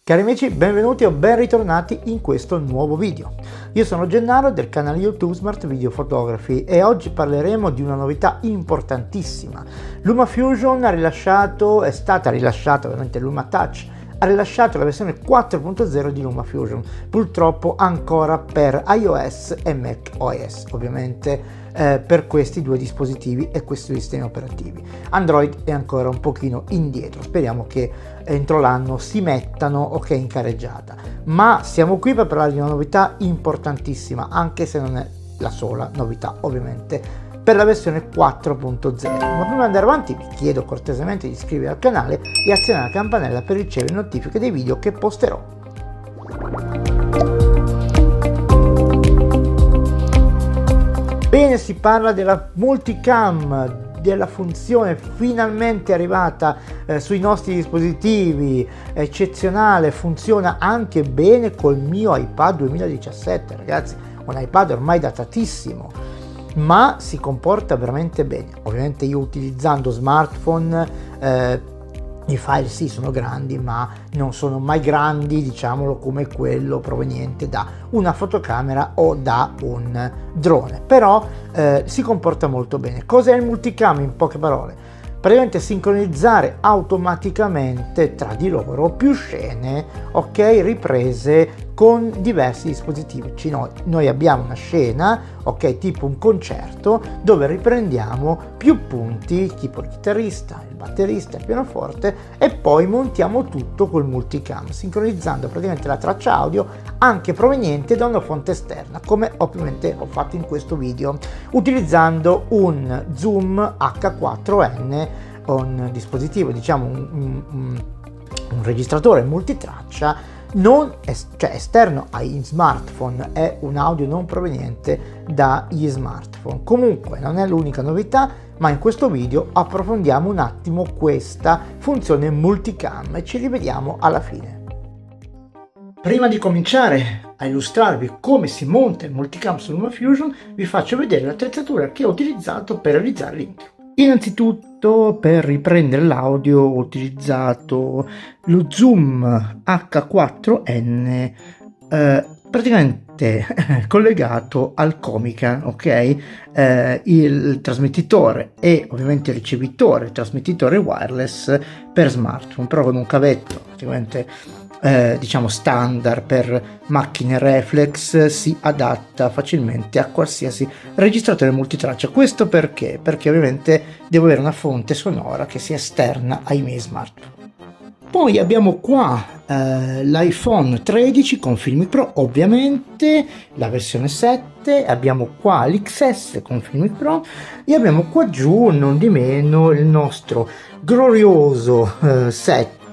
Cari amici, benvenuti o ben ritornati in questo nuovo video. Io sono Gennaro del canale YouTube Smart Video Photography e oggi parleremo di una novità importantissima. LumaFusion è stata rilasciata ovviamente LumaTouch, ha rilasciato la versione 4.0 di LumaFusion, purtroppo ancora per iOS e macOS, ovviamente per questi due dispositivi e questi sistemi operativi. Android è ancora un pochino indietro, speriamo che entro l'anno si mettano ok in careggiata, ma siamo qui per parlare di una novità importantissima, anche se non è la sola novità ovviamente per la versione 4.0. Ma prima di andare avanti vi chiedo cortesemente di iscrivervi al canale e azionare la campanella per ricevere notifiche dei video che posterò. Bene, si parla della multicam, della funzione finalmente arrivata sui nostri dispositivi, eccezionale, funziona anche bene col mio iPad 2017, ragazzi, un iPad ormai datatissimo, ma si comporta veramente bene. Ovviamente io utilizzando smartphone i file sì sono grandi, ma non sono mai grandi, diciamolo, come quello proveniente da una fotocamera o da un drone, però si comporta molto bene. Cos'è il multicam in poche parole? Praticamente sincronizzare automaticamente tra di loro più scene, ok, riprese con diversi dispositivi. Noi abbiamo una scena, ok, tipo un concerto, dove riprendiamo più punti, tipo il chitarrista, il batterista, il pianoforte, e poi montiamo tutto col multicam, sincronizzando praticamente la traccia audio anche proveniente da una fonte esterna, come ovviamente ho fatto in questo video, utilizzando un Zoom H4n, un dispositivo, diciamo un registratore multitraccia cioè esterno ai smartphone, è un audio non proveniente dagli smartphone. Comunque non è l'unica novità, ma in questo video approfondiamo un attimo questa funzione multicam e ci rivediamo alla fine. Prima di cominciare a illustrarvi come si monta il multicam su LumaFusion, vi faccio vedere l'attrezzatura che ho utilizzato per realizzare l'intro. Innanzitutto, per riprendere l'audio ho utilizzato lo Zoom H4n praticamente collegato al Comica, ok? Il trasmettitore e ovviamente il ricevitore, il trasmettitore wireless per smartphone, però con un cavetto praticamente diciamo standard per macchine reflex, si adatta facilmente a qualsiasi registratore multitraccia. Questo perché? Perché ovviamente devo avere una fonte sonora che sia esterna ai miei smartphone. Poi abbiamo qua l'iPhone 13 con Filmic Pro, ovviamente la versione 7, abbiamo qua l'XS con Filmic Pro e abbiamo qua giù non di meno il nostro glorioso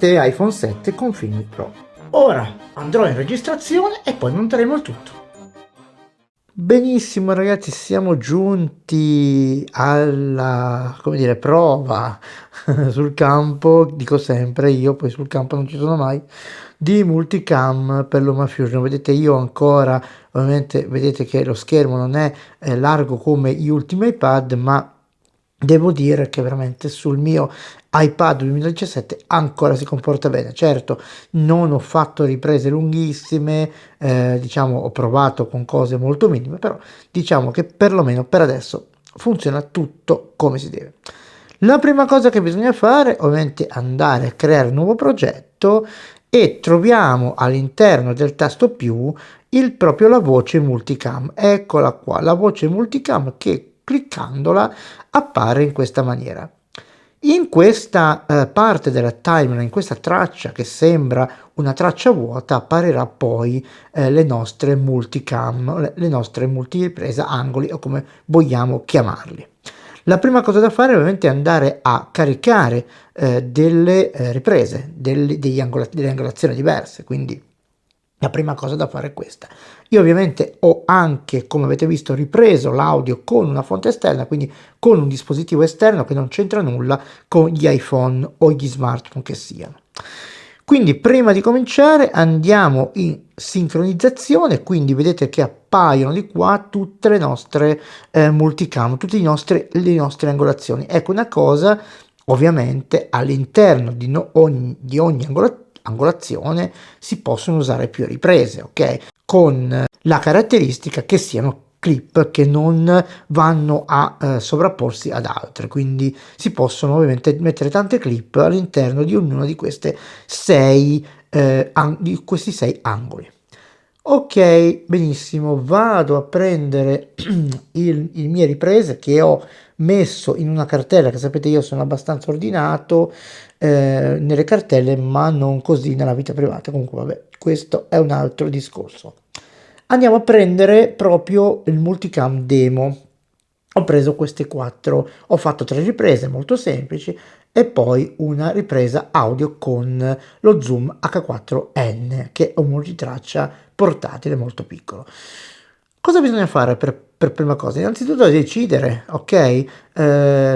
iPhone 7 con Filmic Pro. Ora andrò in registrazione e poi monteremo il tutto. Benissimo ragazzi, siamo giunti alla, come dire, prova sul campo, dico sempre io, poi sul campo non ci sono mai, di multicam per LumaFusion. Vedete, io ancora, ovviamente vedete che lo schermo non è largo come gli ultimi iPad, ma devo dire che veramente sul mio iPad 2017 ancora si comporta bene. Certo, non ho fatto riprese lunghissime, diciamo ho provato con cose molto minime, però diciamo che perlomeno per adesso funziona tutto come si deve. La prima cosa che bisogna fare ovviamente è andare a creare un nuovo progetto e troviamo all'interno del tasto più proprio la voce multicam. Eccola qua, la voce multicam che cliccandola appare in questa maniera. In questa parte della timeline, in questa traccia che sembra una traccia vuota, apparirà poi le nostre multicam, le nostre multiripresa, angoli o come vogliamo chiamarli. La prima cosa da fare ovviamente è andare a caricare delle riprese, delle angolazioni diverse, quindi la prima cosa da fare è questa. Io ovviamente ho anche, come avete visto, ripreso l'audio con una fonte esterna, quindi con un dispositivo esterno che non c'entra nulla con gli iPhone o gli smartphone che siano. Quindi prima di cominciare andiamo in sincronizzazione, quindi vedete che appaiono di qua tutte le nostre multicam, tutte le nostre angolazioni. Ecco una cosa, ovviamente all'interno di ogni angolazione si possono usare più riprese, ok? Con la caratteristica che siano clip che non vanno a sovrapporsi ad altre, quindi si possono ovviamente mettere tante clip all'interno di ognuno di queste sei angoli. Ok, benissimo, vado a prendere le mie riprese che ho messo in una cartella, che sapete io sono abbastanza ordinato nelle cartelle, ma non così nella vita privata. Comunque vabbè, questo è un altro discorso. Andiamo a prendere proprio il multicam demo. Ho preso queste 4, ho fatto 3 riprese molto semplici e poi una ripresa audio con lo Zoom H4n, che è un multitraccia portatile molto piccolo. Cosa bisogna fare per prima cosa? Innanzitutto decidere, ok,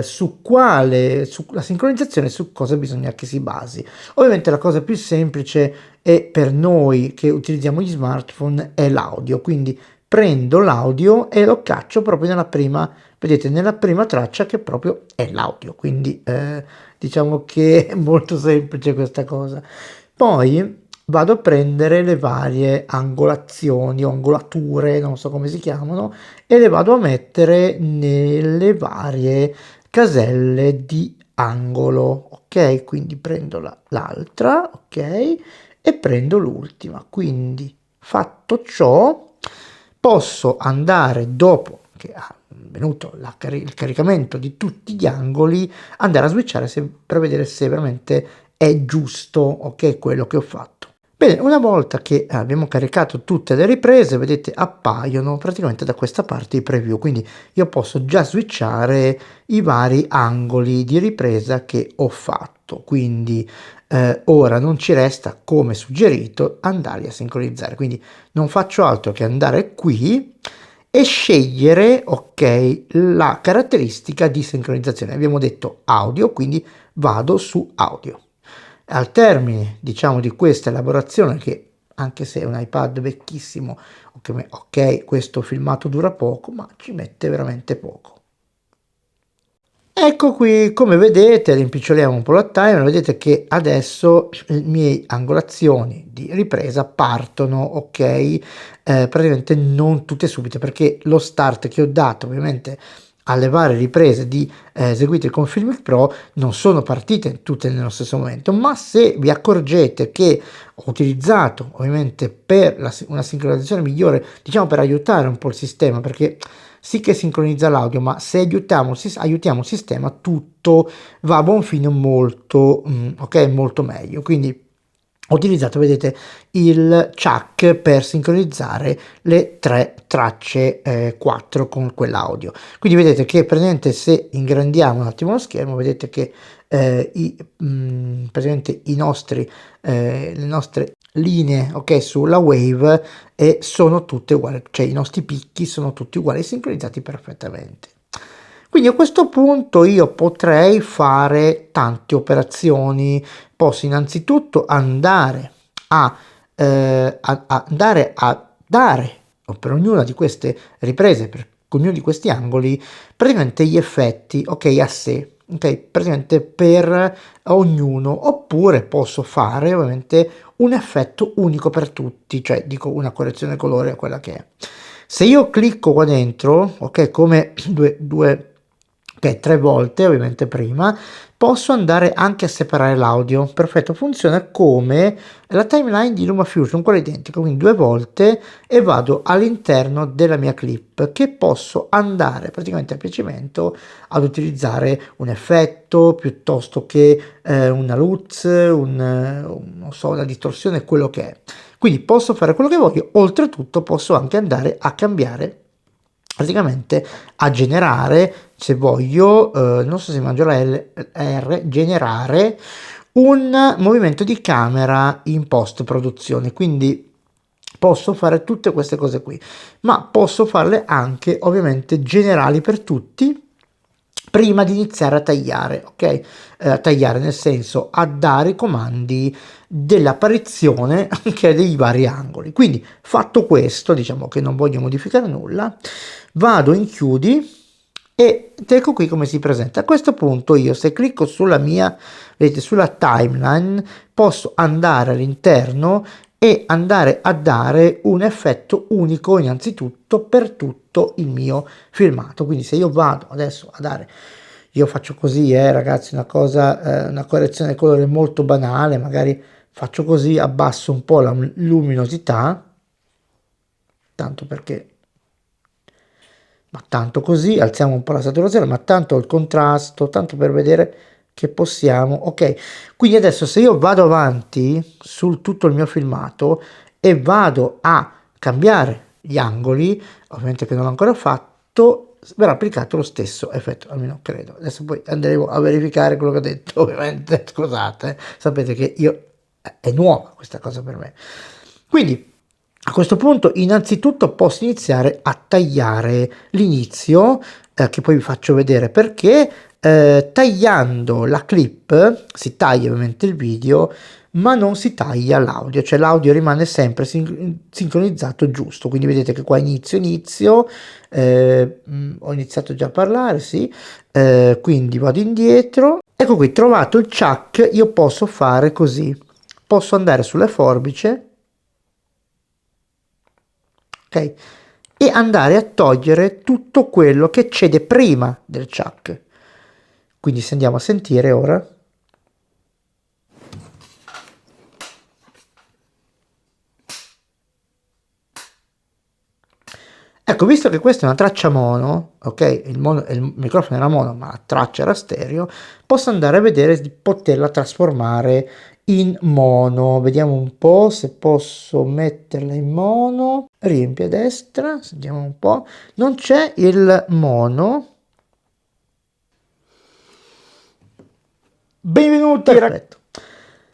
sulla sincronizzazione, su cosa bisogna che si basi. Ovviamente la cosa più semplice è per noi che utilizziamo gli smartphone è l'audio, quindi prendo l'audio e lo caccio proprio nella prima, vedete, nella prima traccia che proprio è l'audio, quindi diciamo che è molto semplice questa cosa. Poi vado a prendere le varie angolazioni o angolature, non so come si chiamano, e le vado a mettere nelle varie caselle di angolo, ok? Quindi prendo l'altra, ok? E prendo l'ultima. Quindi fatto ciò, posso andare dopo che ha venuto il caricamento di tutti gli angoli, andare a switchare per vedere se veramente è giusto, ok, quello che ho fatto. Bene, una volta che abbiamo caricato tutte le riprese, vedete appaiono praticamente da questa parte i preview, quindi io posso già switchare i vari angoli di ripresa che ho fatto, quindi ora non ci resta, come suggerito, andarli a sincronizzare, quindi non faccio altro che andare qui e scegliere, ok, la caratteristica di sincronizzazione. Abbiamo detto audio, quindi vado su audio. Al termine, diciamo, di questa elaborazione, che anche se è un iPad vecchissimo, ok, questo filmato dura poco, ma ci mette veramente poco. Ecco qui, come vedete, rimpiccioliamo un po' la timer, vedete che adesso le mie angolazioni di ripresa partono, ok, praticamente non tutte subito, perché lo start che ho dato ovviamente alle varie riprese eseguite con Filmic Pro non sono partite tutte nello stesso momento, ma se vi accorgete che ho utilizzato ovviamente per una sincronizzazione migliore, diciamo per aiutare un po' il sistema, perché sì che sincronizza l'audio, ma se aiutiamo il sistema tutto va a buon fine molto, ok, molto meglio. Quindi ho utilizzato, vedete, il chuck per sincronizzare le 3 tracce 4 con quell'audio. Quindi vedete che praticamente se ingrandiamo un attimo lo schermo, vedete che praticamente le nostre linee, ok, sulla wave sono tutte uguali, cioè i nostri picchi sono tutti uguali, sincronizzati perfettamente. Quindi a questo punto io potrei fare tante operazioni. Posso innanzitutto andare a dare per ognuna di queste riprese, per ognuno di questi angoli, praticamente gli effetti, ok, a sé, ok, praticamente per ognuno, oppure posso fare ovviamente un effetto unico per tutti, cioè dico una correzione colore a quella che è. Se io clicco qua dentro, ok, come ok, 3 volte ovviamente prima, posso andare anche a separare l'audio. Perfetto, funziona come la timeline di LumaFusion, quella identica, quindi 2 volte e vado all'interno della mia clip, che posso andare praticamente a piacimento ad utilizzare un effetto piuttosto che una luz, non so, una distorsione, quello che è. Quindi posso fare quello che voglio, oltretutto posso anche andare a cambiare, praticamente a generare, se voglio, non so se mangio la R, generare un movimento di camera in post produzione, quindi posso fare tutte queste cose qui, ma posso farle anche ovviamente generali per tutti prima di iniziare a tagliare, ok? A tagliare nel senso a dare i comandi dell'apparizione anche dei vari angoli. Quindi fatto questo, diciamo che non voglio modificare nulla, vado in chiudi ed ecco qui come si presenta. A questo punto io se clicco sulla mia vedete sulla timeline posso andare all'interno e andare a dare un effetto unico innanzitutto per tutto il mio filmato. Quindi se io vado adesso a dare, io faccio così, ragazzi, una cosa, una correzione del colore molto banale, magari faccio così, abbasso un po' la luminosità, tanto perché, ma tanto così, alziamo un po' la saturazione, ma tanto il contrasto, tanto per vedere che possiamo, ok. Quindi adesso se io vado avanti sul tutto il mio filmato e vado a cambiare gli angoli, ovviamente che non l'ho ancora fatto, verrà applicato lo stesso effetto, almeno credo. Adesso poi andremo a verificare quello che ho detto, ovviamente, scusate, sapete che io è nuova questa cosa per me. Quindi a questo punto innanzitutto posso iniziare a tagliare l'inizio, che poi vi faccio vedere perché, tagliando la clip si taglia ovviamente il video, ma non si taglia l'audio, cioè l'audio rimane sempre sincronizzato giusto. Quindi vedete che qua inizio, ho iniziato già a parlare, sì, quindi vado indietro. Ecco qui, trovato il chuck, io posso fare così, posso andare sulle forbice, ok, e andare a togliere tutto quello che c'è prima del chuck. Quindi se andiamo a sentire ora, ecco, visto che questa è una traccia mono, ok, il microfono era mono ma la traccia era stereo, posso andare a vedere di poterla trasformare in mono. Vediamo un po' se posso metterla in mono. Riempi a destra, sentiamo un po'. Non c'è il mono. Benvenuti, perfetto.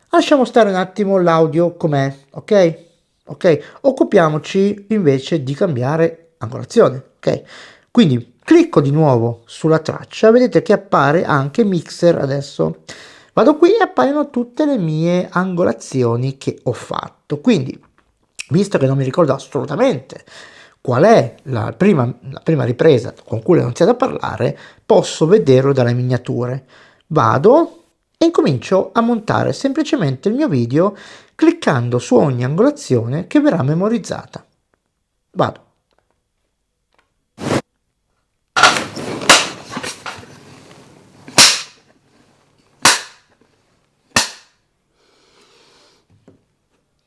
Lasciamo stare un attimo l'audio com'è, ok? Ok, occupiamoci invece di cambiare angolazione, ok? Quindi clicco di nuovo sulla traccia, vedete che appare anche mixer adesso. Vado qui e appaiono tutte le mie angolazioni che ho fatto. Quindi, visto che non mi ricordo assolutamente qual è la prima ripresa con cui ho iniziato a parlare, posso vederlo dalle miniature. Vado e incomincio a montare semplicemente il mio video cliccando su ogni angolazione che verrà memorizzata. Vado.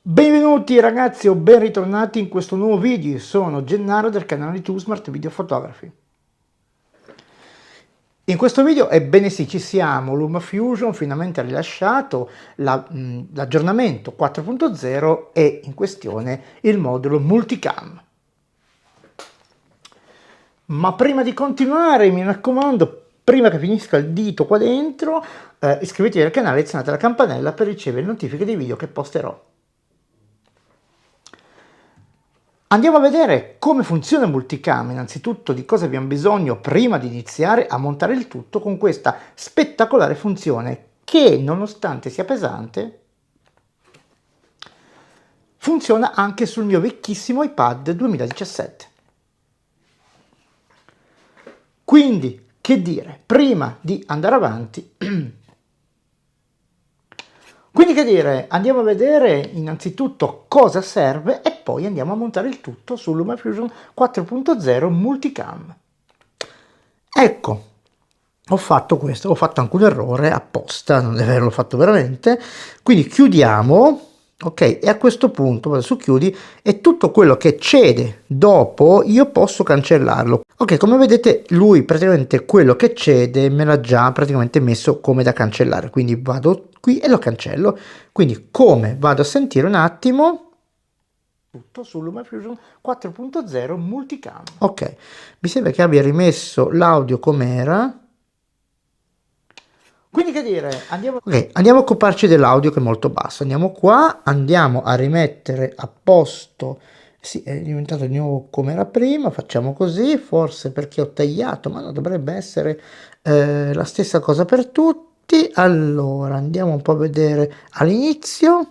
Benvenuti ragazzi o ben ritornati in questo nuovo video. Sono Gennaro del canale YouTube Smart Video Photography. In questo video, ebbene sì, ci siamo, LumaFusion finalmente ha rilasciato l'aggiornamento 4.0 e in questione il modulo Multicam. Ma prima di continuare, mi raccomando, prima che finisca il dito qua dentro, iscrivetevi al canale e azionate la campanella per ricevere notifiche dei video che posterò. Andiamo a vedere come funziona Multicam, innanzitutto di cosa abbiamo bisogno prima di iniziare a montare il tutto con questa spettacolare funzione che, nonostante sia pesante, funziona anche sul mio vecchissimo iPad 2017. Quindi, che dire, prima di andare avanti, andiamo a vedere innanzitutto cosa serve e poi andiamo a montare il tutto su LumaFusion 4.0 Multicam. Ecco, ho fatto questo, ho fatto anche un errore apposta, non deve averlo fatto veramente, quindi chiudiamo, ok, e a questo punto vado su chiudi e tutto quello che cede dopo io posso cancellarlo. Ok, come vedete lui praticamente quello che cede me l'ha già praticamente messo come da cancellare, quindi vado qui e lo cancello. Quindi come vado a sentire un attimo tutto su LumaFusion 4.0 Multicam. Ok, mi sembra che abbia rimesso l'audio com'era. Quindi che dire, andiamo a occuparci dell'audio che è molto basso. Andiamo qua, andiamo a rimettere a posto. Sì, è diventato di nuovo come era prima, facciamo così, forse perché ho tagliato, ma no, dovrebbe essere la stessa cosa per tutti. Allora, andiamo un po' a vedere all'inizio.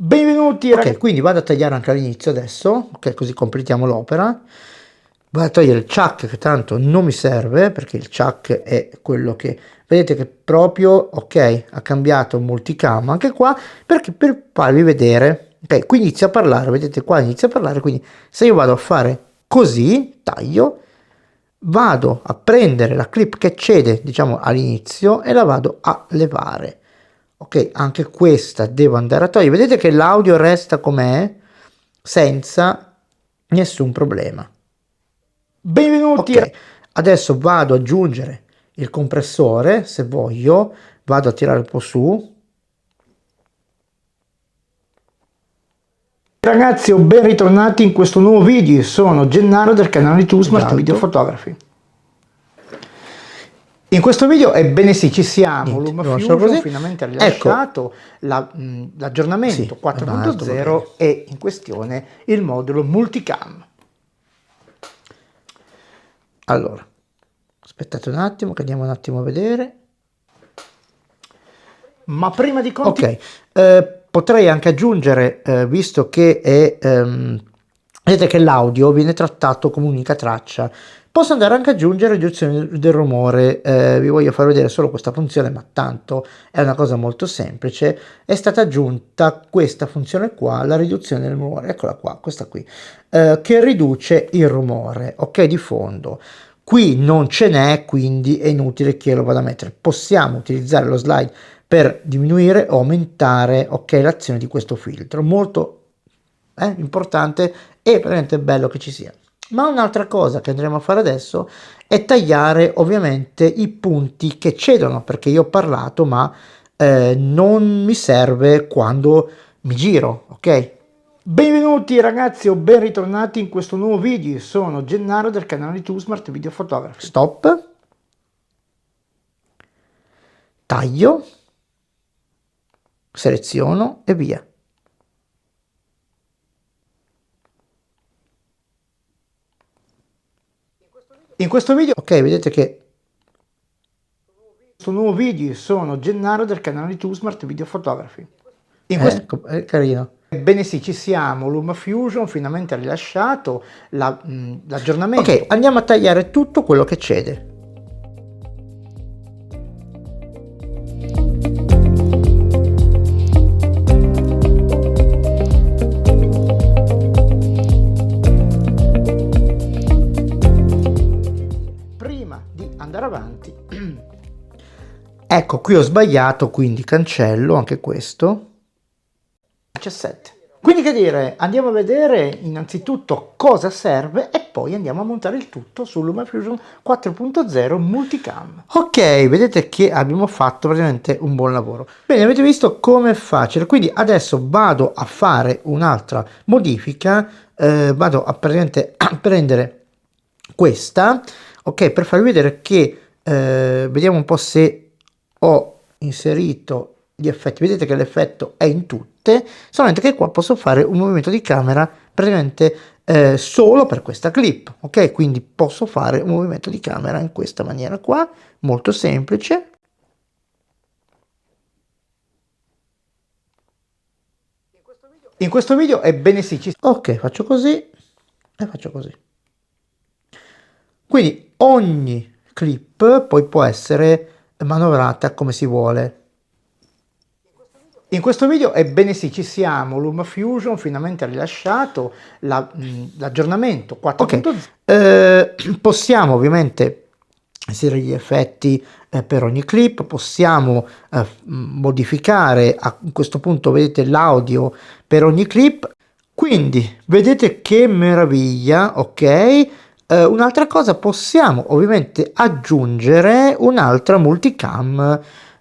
Benvenuti Benvenuti ragazzi. Ok, quindi vado a tagliare anche all'inizio adesso, ok, così completiamo l'opera. Vado a togliere il chuck, che tanto non mi serve, perché il chuck è quello che vedete che proprio, ok, ha cambiato multicam anche qua, perché per farvi vedere, ok, qui inizia a parlare, vedete qua inizia a parlare, quindi se io vado a fare così, taglio, vado a prendere la clip che cede, diciamo, all'inizio e la vado a levare. Ok, anche questa devo andare a togliere, vedete che l'audio resta com'è, senza nessun problema. Benvenuti. Ok, adesso vado ad aggiungere il compressore, se voglio, vado a tirare un po' su. Ragazzi, ben ritornati in questo nuovo video, sono Gennaro del canale YouTube Smart Video Photography. In questo video, ebbene sì, ci siamo, LumaFusion finalmente ha rilasciato l'aggiornamento sì, 4.0 e in questione il modulo multicam. Allora, aspettate un attimo che andiamo un attimo a vedere. Ma prima di continuare, potrei anche aggiungere, visto che è, vedete che l'audio viene trattato come unica traccia, posso andare anche ad aggiungere riduzione del rumore. Vi voglio far vedere solo questa funzione, ma tanto è una cosa molto semplice. È stata aggiunta questa funzione qua, la riduzione del rumore, eccola qua, questa qui, che riduce il rumore, ok, di fondo. Qui non ce n'è, quindi è inutile che lo vada a mettere. Possiamo utilizzare lo slide per diminuire o aumentare, ok, l'azione di questo filtro. Molto importante e veramente bello che ci sia. Ma un'altra cosa che andremo a fare adesso è tagliare ovviamente i punti che cedono, perché io ho parlato ma non mi serve quando mi giro, ok? Benvenuti ragazzi o ben ritornati in questo nuovo video, sono Gennaro del canale YouTube Smart Video Photography. Stop, taglio, seleziono e via. In questo video, ok, vedete che questo nuovo video sono Gennaro del canale YouTube Smart Video Photography. Ecco, è carino. Ebbene sì, ci siamo, LumaFusion finalmente ha rilasciato l'aggiornamento. Ok, andiamo a tagliare tutto quello che cede. Prima di andare avanti, ecco qui ho sbagliato, quindi cancello anche questo. 17. Quindi che dire, andiamo a vedere innanzitutto cosa serve e poi andiamo a montare il tutto su LumaFusion 4.0 Multicam. Ok, vedete che abbiamo fatto praticamente un buon lavoro. Bene, avete visto come è facile, quindi adesso vado a fare un'altra modifica, vado a praticamente a prendere questa, ok, per farvi vedere che vediamo un po' se ho inserito gli effetti. Vedete che l'effetto è in tutte, solamente che qua posso fare un movimento di camera praticamente solo per questa clip, ok? Quindi posso fare un movimento di camera in questa maniera qua, molto semplice. In questo video ebbene sì, ok, faccio così e faccio così. Quindi ogni clip poi può essere manovrata come si vuole. In questo video ebbene sì, ci siamo, LumaFusion finalmente ha rilasciato l'aggiornamento 4.0. Possiamo ovviamente inserire gli effetti per ogni clip, possiamo modificare a questo punto, vedete, l'audio per ogni clip, quindi vedete che meraviglia, ok? Un'altra cosa, possiamo ovviamente aggiungere un'altra multicam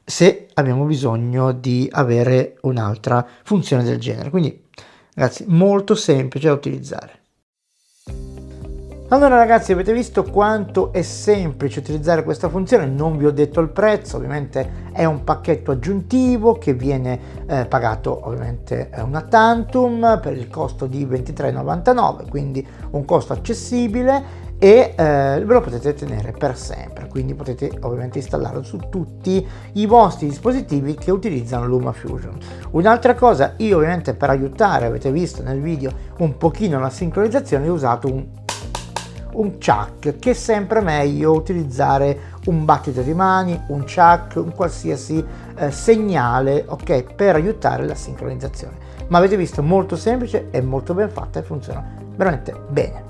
se abbiamo bisogno di avere un'altra funzione del genere. Quindi ragazzi, molto semplice da utilizzare. Allora ragazzi, avete visto quanto è semplice utilizzare questa funzione. Non vi ho detto il prezzo, ovviamente è un pacchetto aggiuntivo che viene pagato ovviamente una tantum per il costo di 23,99, quindi un costo accessibile. e ve lo potete tenere per sempre, quindi potete ovviamente installarlo su tutti i vostri dispositivi che utilizzano LumaFusion. Un'altra cosa, io ovviamente per aiutare, avete visto nel video, un pochino la sincronizzazione, ho usato un chuck, che è sempre meglio utilizzare un battito di mani, un chuck, un qualsiasi segnale, ok, per aiutare la sincronizzazione. Ma avete visto, molto semplice e molto ben fatta e funziona veramente bene.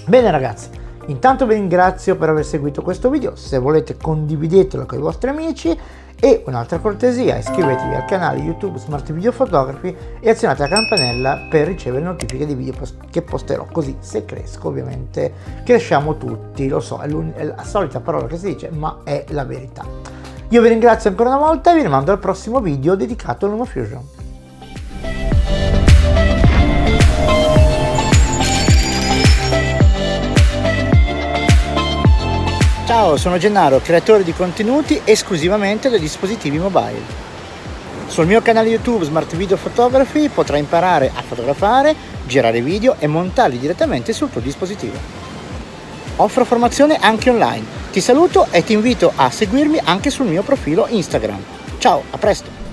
Bene ragazzi, intanto vi ringrazio per aver seguito questo video, se volete condividetelo con i vostri amici e un'altra cortesia, iscrivetevi al canale YouTube Smart Video Photography e azionate la campanella per ricevere notifiche di video che posterò, così se cresco ovviamente cresciamo tutti, lo so, è la solita parola che si dice ma è la verità. Io vi ringrazio ancora una volta e vi rimando al prossimo video dedicato a LumaFusion. Ciao, sono Gennaro, creatore di contenuti esclusivamente dai dispositivi mobile. Sul mio canale YouTube Smart Video Photography potrai imparare a fotografare, girare video e montarli direttamente sul tuo dispositivo. Offro formazione anche online. Ti saluto e ti invito a seguirmi anche sul mio profilo Instagram. Ciao, a presto!